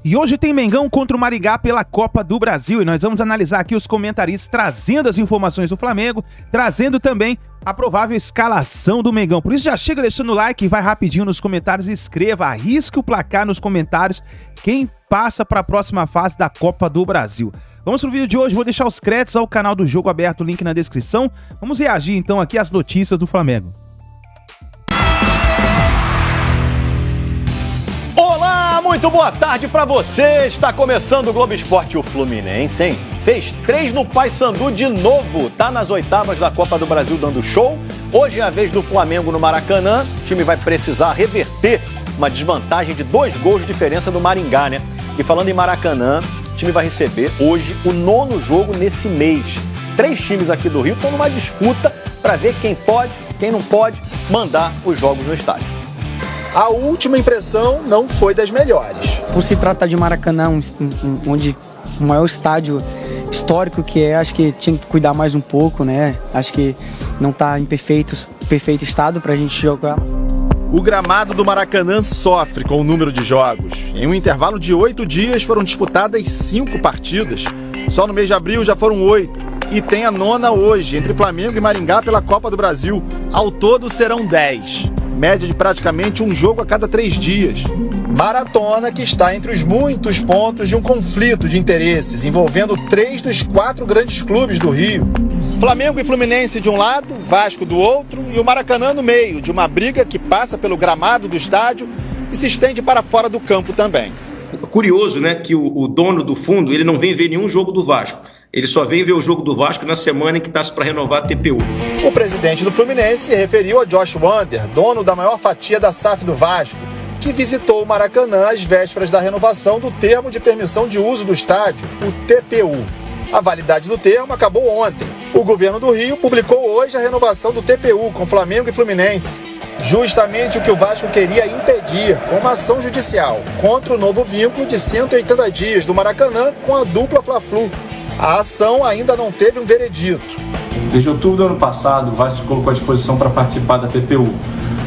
E hoje tem Mengão contra o Maringá pela Copa do Brasil e nós vamos analisar aqui os comentaristas trazendo as informações do Flamengo, trazendo também a provável escalação do Mengão. Por isso já chega deixando o like, vai rapidinho nos comentários, escreva, arrisque o placar nos comentários, quem passa para a próxima fase da Copa do Brasil. Vamos pro vídeo de hoje, vou deixar os créditos ao canal do Jogo Aberto, o link na descrição. Vamos reagir então aqui às notícias do Flamengo. Olá, muito boa tarde pra você. Está começando o Globo Esporte. O Fluminense, hein? Fez 3 no Paysandu de novo. Tá nas oitavas da Copa do Brasil dando show. Hoje é a vez do Flamengo no Maracanã. O time vai precisar reverter uma desvantagem de 2 gols de diferença do Maringá, né? E falando em Maracanã, o time vai receber hoje o 9º jogo nesse mês. 3 times aqui do Rio estão numa disputa para ver quem pode, quem não pode mandar os jogos no estádio. A última impressão não foi das melhores. Por se tratar de Maracanã, onde o maior estádio histórico que é, acho que tinha que cuidar mais um pouco, né? Acho que não está em perfeito estado para a gente jogar. O gramado do Maracanã sofre com o número de jogos. Em um intervalo de 8 dias foram disputadas 5 partidas. Só no mês de abril já foram 8. E tem a 9ª hoje, entre Flamengo e Maringá pela Copa do Brasil. Ao todo serão 10. Média de praticamente um jogo a cada 3 dias. Maratona que está entre os muitos pontos de um conflito de interesses envolvendo 3 dos 4 grandes clubes do Rio. Flamengo e Fluminense de um lado, Vasco do outro e o Maracanã no meio de uma briga que passa pelo gramado do estádio e se estende para fora do campo também. Curioso, né, que o dono do fundo ele não vem ver nenhum jogo do Vasco. Ele só vem ver o jogo do Vasco na semana em que está para renovar a TPU. O presidente do Fluminense se referiu a Josh Wander, dono da maior fatia da SAF do Vasco, que visitou o Maracanã às vésperas da renovação do termo de permissão de uso do estádio, o TPU. A validade do termo acabou ontem. O governo do Rio publicou hoje a renovação do TPU com Flamengo e Fluminense. Justamente o que o Vasco queria impedir com uma ação judicial contra o novo vínculo de 180 dias do Maracanã com a dupla Fla-Flu. A ação ainda não teve um veredito. Desde outubro do ano passado, o Vasco se colocou à disposição para participar da TPU.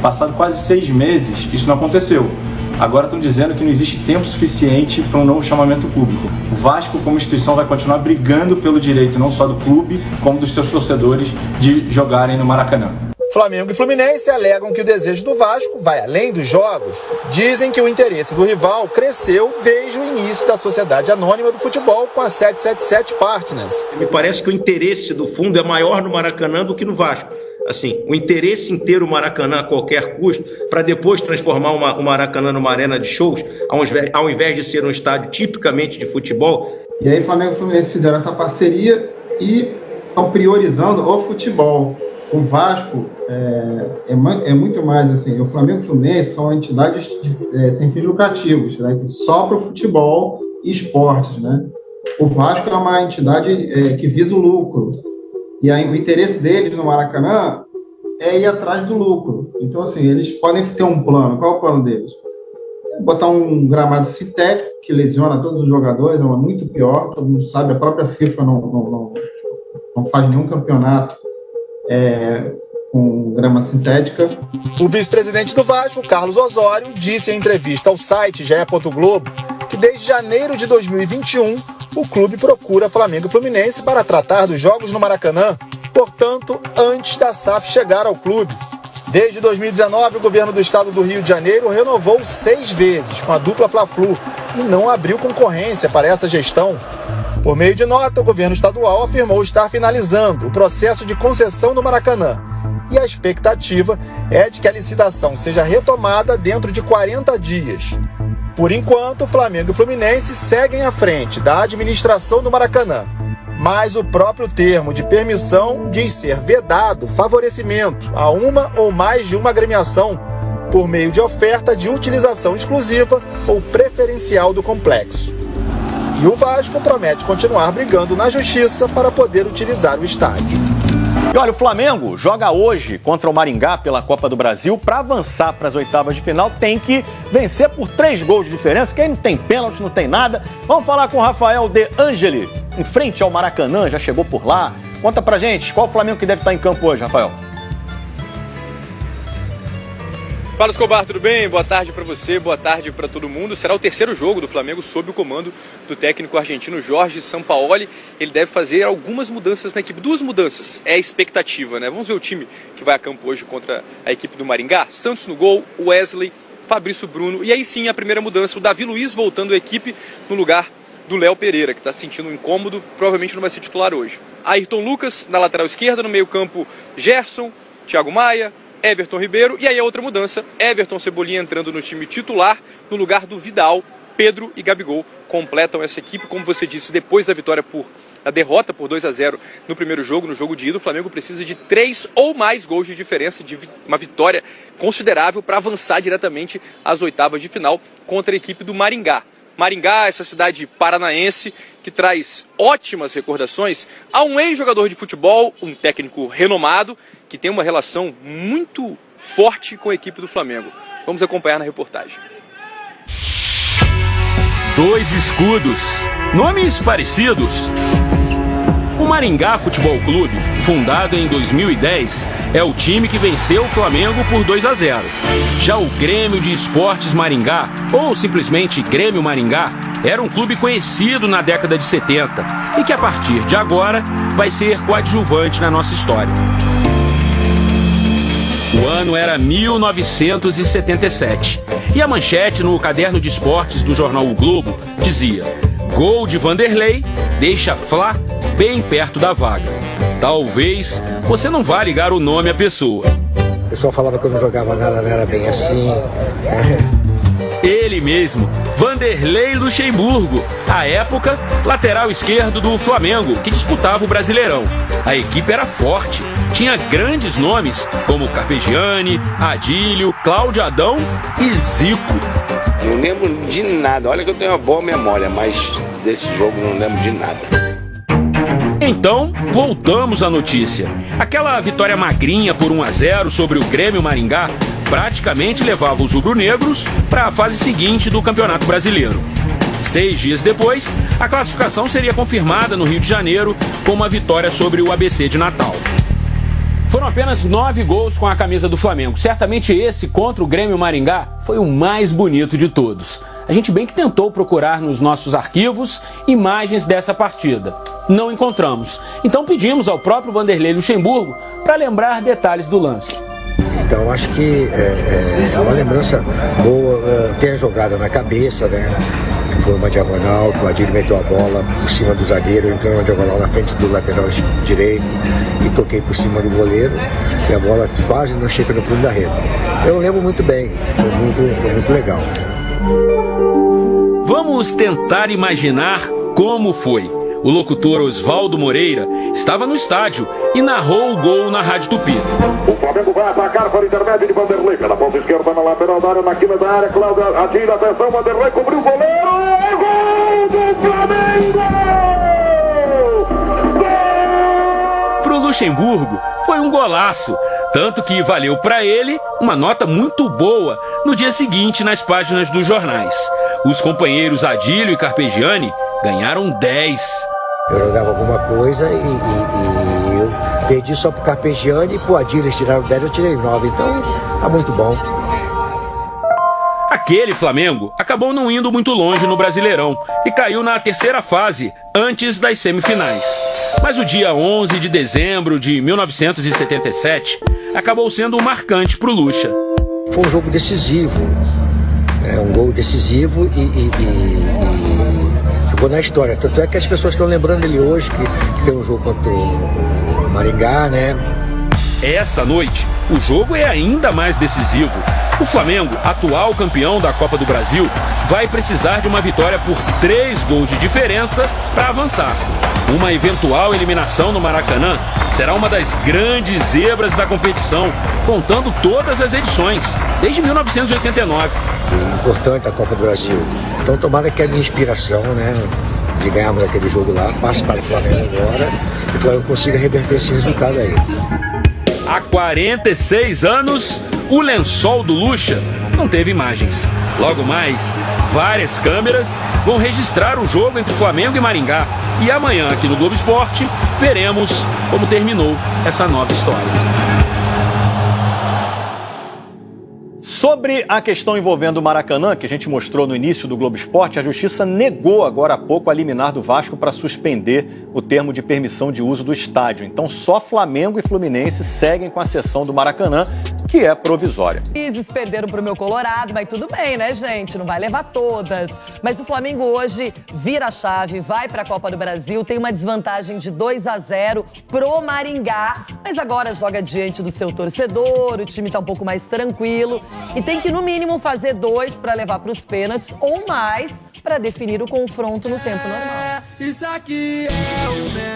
Passado quase 6 meses, isso não aconteceu. Agora estão dizendo que não existe tempo suficiente para um novo chamamento público. O Vasco, como instituição, vai continuar brigando pelo direito não só do clube, como dos seus torcedores de jogarem no Maracanã. Flamengo e Fluminense alegam que o desejo do Vasco vai além dos jogos. Dizem que o interesse do rival cresceu desde o início da Sociedade Anônima do Futebol com a 777 Partners. Me parece que o interesse do fundo é maior no Maracanã do que no Vasco. Assim, o interesse em ter o Maracanã a qualquer custo, para depois transformar o Maracanã numa arena de shows, ao invés de ser um estádio tipicamente de futebol. E aí Flamengo e Fluminense fizeram essa parceria e estão priorizando o futebol. O Vasco é muito mais assim, o Flamengo e o Fluminense são entidades sem fins lucrativos, né, só para o futebol e esportes, né? O Vasco é uma entidade que visa o lucro, e aí, o interesse deles no Maracanã é ir atrás do lucro. Então, assim, eles podem ter um plano. Qual é o plano deles? É botar um gramado sintético que lesiona todos os jogadores, é muito pior, todo mundo sabe, a própria FIFA não faz nenhum campeonato com grama sintética. O vice-presidente do Vasco, Carlos Osório, disse em entrevista ao site GE. Globo que desde janeiro de 2021 o clube procura Flamengo e Fluminense para tratar dos jogos no Maracanã, portanto, antes da SAF chegar ao clube. Desde 2019, o governo do estado do Rio de Janeiro renovou 6 vezes com a dupla Fla-Flu e não abriu concorrência para essa gestão. Por meio de nota, o governo estadual afirmou estar finalizando o processo de concessão do Maracanã. E a expectativa é de que a licitação seja retomada dentro de 40 dias. Por enquanto, Flamengo e Fluminense seguem à frente da administração do Maracanã. Mas o próprio termo de permissão diz ser vedado favorecimento a uma ou mais de uma agremiação por meio de oferta de utilização exclusiva ou preferencial do complexo. E o Vasco promete continuar brigando na justiça para poder utilizar o estádio. E olha, o Flamengo joga hoje contra o Maringá pela Copa do Brasil. Para avançar para as oitavas de final, tem que vencer por 3 gols de diferença. Quem não tem pênalti, não tem nada. Vamos falar com o Rafael De Angeli, em frente ao Maracanã, já chegou por lá. Conta pra gente, qual o Flamengo que deve estar em campo hoje, Rafael? Fala, Escobar, tudo bem? Boa tarde para você, boa tarde para todo mundo. Será o terceiro jogo do Flamengo sob o comando do técnico argentino Jorge Sampaoli. Ele deve fazer algumas mudanças na equipe. 2 mudanças é a expectativa, né? Vamos ver o time que vai a campo hoje contra a equipe do Maringá. Santos no gol, Wesley, Fabrício Bruno. E aí sim, a primeira mudança, o Davi Luiz voltando à equipe no lugar do Léo Pereira, que está sentindo um incômodo, provavelmente não vai ser titular hoje. Ayrton Lucas na lateral esquerda, no meio campo Gerson, Thiago Maia, Everton Ribeiro, e aí a outra mudança, Everton Cebolinha entrando no time titular, no lugar do Vidal. Pedro e Gabigol completam essa equipe. Como você disse, depois da derrota por 2-0 no primeiro jogo, no jogo de ida, o Flamengo precisa de 3 ou mais gols de diferença, de uma vitória considerável para avançar diretamente às oitavas de final contra a equipe do Maringá. Maringá, essa cidade paranaense que traz ótimas recordações a um ex-jogador de futebol, um técnico renomado, que tem uma relação muito forte com a equipe do Flamengo. Vamos acompanhar na reportagem. 2 escudos, nomes parecidos. O Maringá Futebol Clube, fundado em 2010, é o time que venceu o Flamengo por 2-0. Já o Grêmio de Esportes Maringá, ou simplesmente Grêmio Maringá, era um clube conhecido na década de 70 e que a partir de agora vai ser coadjuvante na nossa história. O ano era 1977 e a manchete no caderno de esportes do jornal O Globo dizia: gol de Vanderlei deixa Fla bem perto da vaga. Talvez você não vá ligar o nome à pessoa. O pessoal falava que eu não jogava nada, não era bem assim. Ele mesmo, Vanderlei Luxemburgo, à época, lateral esquerdo do Flamengo, que disputava o Brasileirão. A equipe era forte, tinha grandes nomes como Carpegiani, Adílio, Cláudio Adão e Zico. Não lembro de nada, olha que eu tenho uma boa memória, mas desse jogo não lembro de nada. Então, voltamos à notícia. Aquela vitória magrinha por 1-0 sobre o Grêmio Maringá praticamente levava os rubro-negros para a fase seguinte do Campeonato Brasileiro. 6 dias depois, a classificação seria confirmada no Rio de Janeiro com uma vitória sobre o ABC de Natal. Foram apenas 9 gols com a camisa do Flamengo. Certamente esse contra o Grêmio Maringá foi o mais bonito de todos. A gente bem que tentou procurar nos nossos arquivos imagens dessa partida. Não encontramos. Então pedimos ao próprio Vanderlei Luxemburgo para lembrar detalhes do lance. Então acho que é uma lembrança boa. Tem a jogada na cabeça, né? Foi uma diagonal, o Adílio meteu a bola por cima do zagueiro, entrou uma diagonal na frente do lateral direito e toquei por cima do goleiro e a bola quase não chega no fundo da rede. Eu lembro muito bem, foi muito legal. Vamos tentar imaginar como foi. O locutor Oswaldo Moreira estava no estádio e narrou o gol na Rádio Tupi. O Flamengo vai atacar para o intermédio de Vanderlei. Pela ponta esquerda, na lateral da área, na quina da área. Cláudio Adílio, atenção, Vanderlei cobriu o goleiro. Gol do Flamengo! Pro Luxemburgo, foi um golaço. Tanto que valeu para ele uma nota muito boa no dia seguinte nas páginas dos jornais. Os companheiros Adílio e Carpegiani ganharam 10. Eu jogava alguma coisa e eu perdi só pro Carpegiani e pro Adílio eles tiraram 10, eu tirei 9, então tá muito bom. Aquele Flamengo acabou não indo muito longe no Brasileirão e caiu na terceira fase, antes das semifinais. Mas o dia 11 de dezembro de 1977 acabou sendo marcante pro Luxa. Foi um jogo decisivo, um gol decisivo e ficou na história. Tanto é que as pessoas estão lembrando ele hoje, que tem um jogo contra o Maringá, né? Essa noite, o jogo é ainda mais decisivo. O Flamengo, atual campeão da Copa do Brasil, vai precisar de uma vitória por 3 gols de diferença para avançar. Uma eventual eliminação no Maracanã será uma das grandes zebras da competição, contando todas as edições, desde 1989. É importante a Copa do Brasil. Então tomara que a minha inspiração, né, de ganharmos aquele jogo lá, passe para o Flamengo agora e o Flamengo consiga reverter esse resultado aí. Há 46 anos, o lençol do Luxa não teve imagens. Logo mais, várias câmeras vão registrar o jogo entre Flamengo e Maringá. E amanhã, aqui no Globo Esporte, veremos como terminou essa nova história. Sobre a questão envolvendo o Maracanã, que a gente mostrou no início do Globo Esporte, a Justiça negou agora há pouco a liminar do Vasco para suspender o termo de permissão de uso do estádio. Então só Flamengo e Fluminense seguem com a cessão do Maracanã, que é provisória. Eles perderam pro meu Colorado, mas tudo bem, né, gente? Não vai levar todas. Mas o Flamengo hoje vira a chave, vai pra Copa do Brasil, tem uma desvantagem de 2-0 pro Maringá, mas agora joga diante do seu torcedor, o time tá um pouco mais tranquilo e tem que, no mínimo, fazer 2 para levar pros pênaltis ou mais para definir o confronto no tempo normal.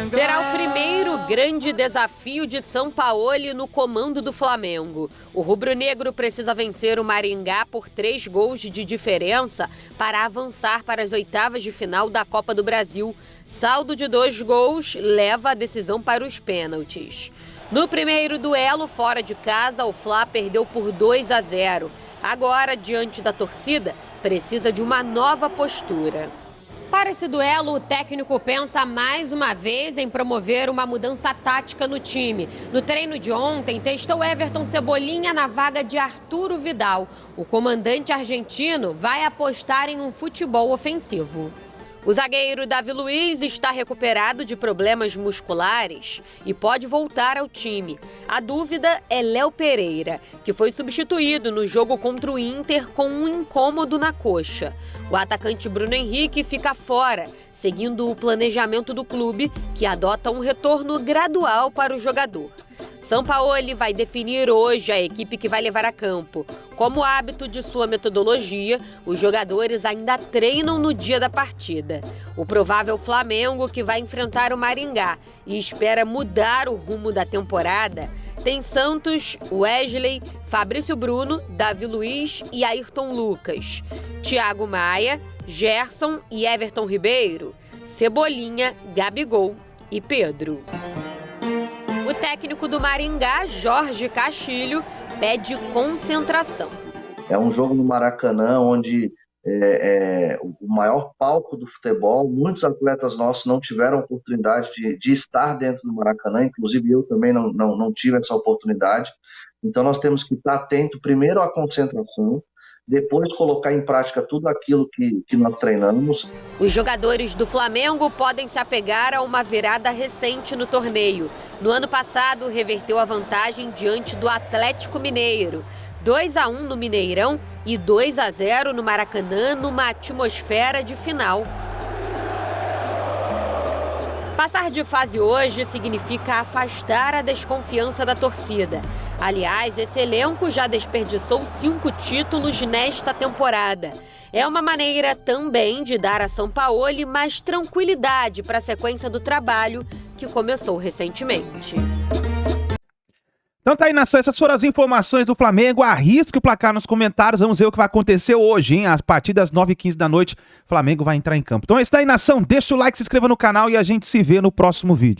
Será o primeiro grande desafio de Sampaoli no comando do Flamengo. O rubro-negro precisa vencer o Maringá por 3 gols de diferença para avançar para as oitavas de final da Copa do Brasil. Saldo de 2 gols leva a decisão para os pênaltis. No primeiro duelo, fora de casa, o Fla perdeu por 2-0. Agora, diante da torcida, precisa de uma nova postura. Para esse duelo, o técnico pensa mais uma vez em promover uma mudança tática no time. No treino de ontem, testou Everton Cebolinha na vaga de Arturo Vidal. O comandante argentino vai apostar em um futebol ofensivo. O zagueiro Davi Luiz está recuperado de problemas musculares e pode voltar ao time. A dúvida é Léo Pereira, que foi substituído no jogo contra o Inter com um incômodo na coxa. O atacante Bruno Henrique fica fora, seguindo o planejamento do clube, que adota um retorno gradual para o jogador. Sampaoli vai definir hoje a equipe que vai levar a campo. Como hábito de sua metodologia, os jogadores ainda treinam no dia da partida. O provável Flamengo, que vai enfrentar o Maringá e espera mudar o rumo da temporada, tem Santos, Wesley, Fabrício Bruno, Davi Luiz e Ayrton Lucas, Thiago Maia, Gerson e Everton Ribeiro, Cebolinha, Gabigol e Pedro. O técnico do Maringá, Jorge Castilho, pede concentração. É um jogo no Maracanã onde o maior palco do futebol, muitos atletas nossos não tiveram oportunidade de estar dentro do Maracanã, inclusive eu também não tive essa oportunidade. Então nós temos que estar atento primeiro à concentração, depois colocar em prática tudo aquilo que nós treinamos. Os jogadores do Flamengo podem se apegar a uma virada recente no torneio. No ano passado, reverteu a vantagem diante do Atlético Mineiro. 2-1 no Mineirão e 2-0 no Maracanã, numa atmosfera de final. Passar de fase hoje significa afastar a desconfiança da torcida. Aliás, esse elenco já desperdiçou 5 títulos nesta temporada. É uma maneira também de dar a Sampaoli mais tranquilidade para a sequência do trabalho que começou recentemente. Então tá aí, nação, essas foram as informações do Flamengo. Arrisque o placar nos comentários, vamos ver o que vai acontecer hoje, hein? A partir das 9h15 da noite, o Flamengo vai entrar em campo. Então é isso aí, nação, deixa o like, se inscreva no canal e a gente se vê no próximo vídeo.